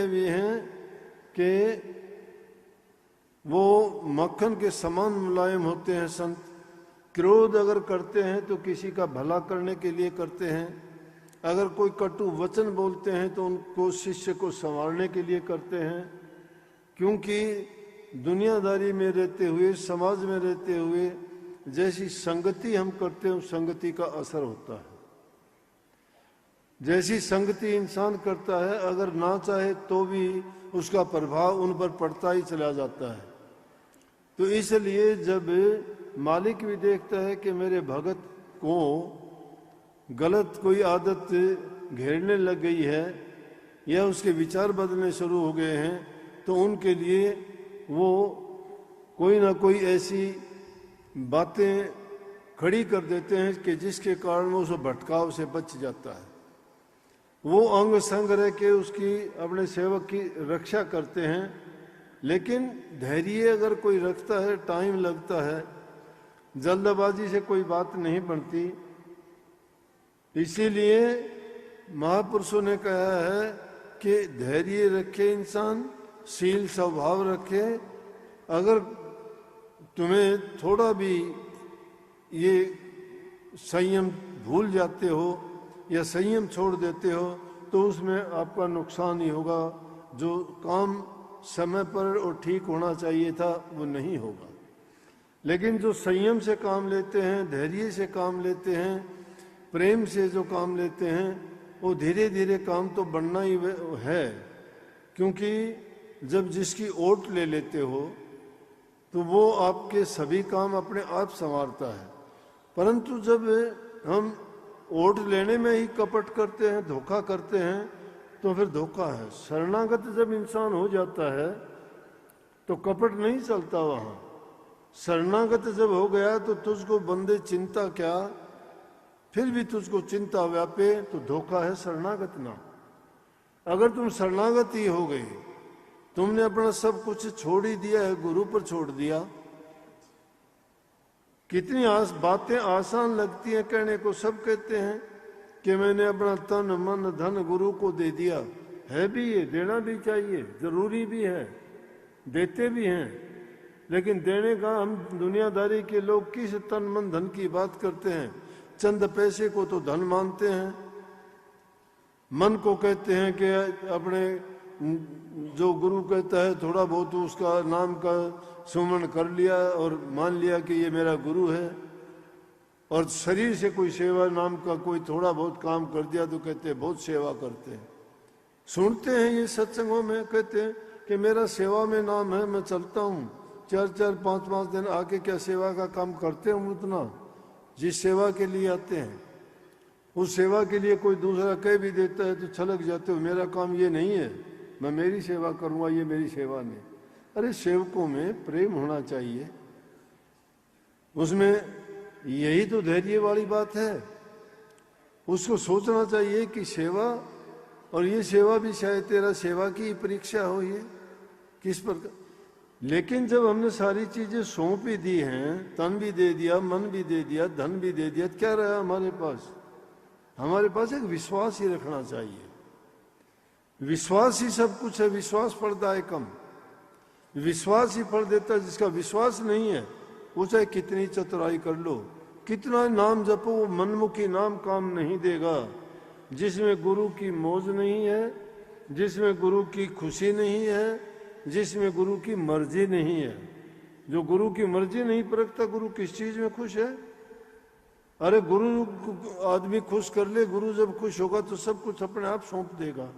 भी हैं कि वो मक्खन के समान मुलायम होते हैं संत। क्रोध अगर करते हैं तो किसी का भला करने के लिए करते हैं, अगर कोई कटु वचन बोलते हैं तो उनको शिष्य को संवारने के लिए करते हैं, क्योंकि दुनियादारी में रहते हुए, समाज में रहते हुए जैसी संगति हम करते हैं उस संगति का असर होता है। जैसी संगति इंसान करता है, अगर ना चाहे तो भी उसका प्रभाव उन पर पड़ता ही चला जाता है। तो इसलिए जब मालिक भी देखता है कि मेरे भगत को गलत कोई आदत घेरने लग गई है या उसके विचार बदलने शुरू हो गए हैं, तो उनके लिए वो कोई ना कोई ऐसी बातें खड़ी कर देते हैं कि जिसके कारण वो उस भटकाव से बच जाता है। वो अंग संग रह के उसकी अपने सेवक की रक्षा करते हैं, लेकिन धैर्य अगर कोई रखता है, टाइम लगता है, जल्दबाजी से कोई बात नहीं बनती। इसीलिए महापुरुषों ने कहा है कि धैर्य रखे इंसान, शील स्वभाव रखे। अगर तुम्हें थोड़ा भी ये संयम भूल जाते हो या संयम छोड़ देते हो तो उसमें आपका नुकसान ही होगा। जो काम समय पर और ठीक होना चाहिए था वो नहीं होगा। लेकिन जो संयम से काम लेते हैं, धैर्य से काम लेते हैं, प्रेम से जो काम लेते हैं, वो धीरे धीरे काम तो बढ़ना ही है। क्योंकि जब जिसकी ओट ले लेते हो तो वो आपके सभी काम अपने आप संवारता है। परंतु जब हम ओट लेने में ही कपट करते हैं, धोखा करते हैं, तो फिर धोखा है। शरणागत जब इंसान हो जाता है तो कपट नहीं चलता वहां। शरणागत जब हो गया तो तुझको बंदे चिंता क्या, फिर भी तुझको चिंता व्यापे, तो धोखा है, शरणागत ना। अगर तुम शरणागत ही हो गए, तुमने अपना सब कुछ छोड़ ही दिया है, गुरु पर छोड़ दिया। कितनी बातें आसान लगती हैं कहने को। सब कहते हैं कि मैंने अपना तन मन धन गुरु को दे दिया। है भी ये, देना भी चाहिए, जरूरी भी है, देते भी हैं। लेकिन देने का हम दुनियादारी के लोग किस तन मन धन की बात करते हैं। चंद पैसे को तो धन मानते हैं। मन को कहते हैं कि अपने जो गुरु कहता है थोड़ा बहुत उसका नाम का सुमरण कर लिया और मान लिया कि ये मेरा गुरु है। और शरीर से कोई सेवा नाम का कोई थोड़ा बहुत काम कर दिया तो कहते हैं बहुत सेवा करते हैं। सुनते हैं ये सत्संगों में, कहते हैं कि मेरा सेवा में नाम है, मैं चलता हूँ 4-4 5-5 दिन आके क्या सेवा का काम करते हैं उतना, जिस सेवा के लिए आते हैं। उस सेवा के लिए कोई दूसरा कह भी देता है तो छलक जाते हो, मेरा काम ये नहीं है, मैं मेरी सेवा करूंगा, ये मेरी सेवा नहीं। अरे सेवकों में प्रेम होना चाहिए, उसमें यही तो धैर्य वाली बात है। उसको सोचना चाहिए कि सेवा, और ये सेवा भी शायद तेरा सेवा की परीक्षा हो, ये किस प्रकार। लेकिन जब हमने सारी चीजें सौंप ही दी हैं, तन भी दे दिया, मन भी दे दिया, धन भी दे दिया, तो क्या रहा हमारे पास? हमारे पास एक विश्वास ही रखना चाहिए। विश्वास ही सब कुछ है। विश्वास फलदायकम, विश्वास ही फल देता है। जिसका विश्वास नहीं है वो चाहे कितनी चतुराई कर लो, कितना नाम जपो, वो मनमुखी नाम काम नहीं देगा। जिसमें गुरु की मौज नहीं है, जिसमें गुरु की खुशी नहीं है, जिसमें गुरु की मर्जी नहीं है। जो गुरु की मर्जी नहीं परखता, गुरु किस चीज में खुश है? अरे गुरु आदमी खुश कर ले, गुरु जब खुश होगा तो सब कुछ अपने आप सौंप देगा।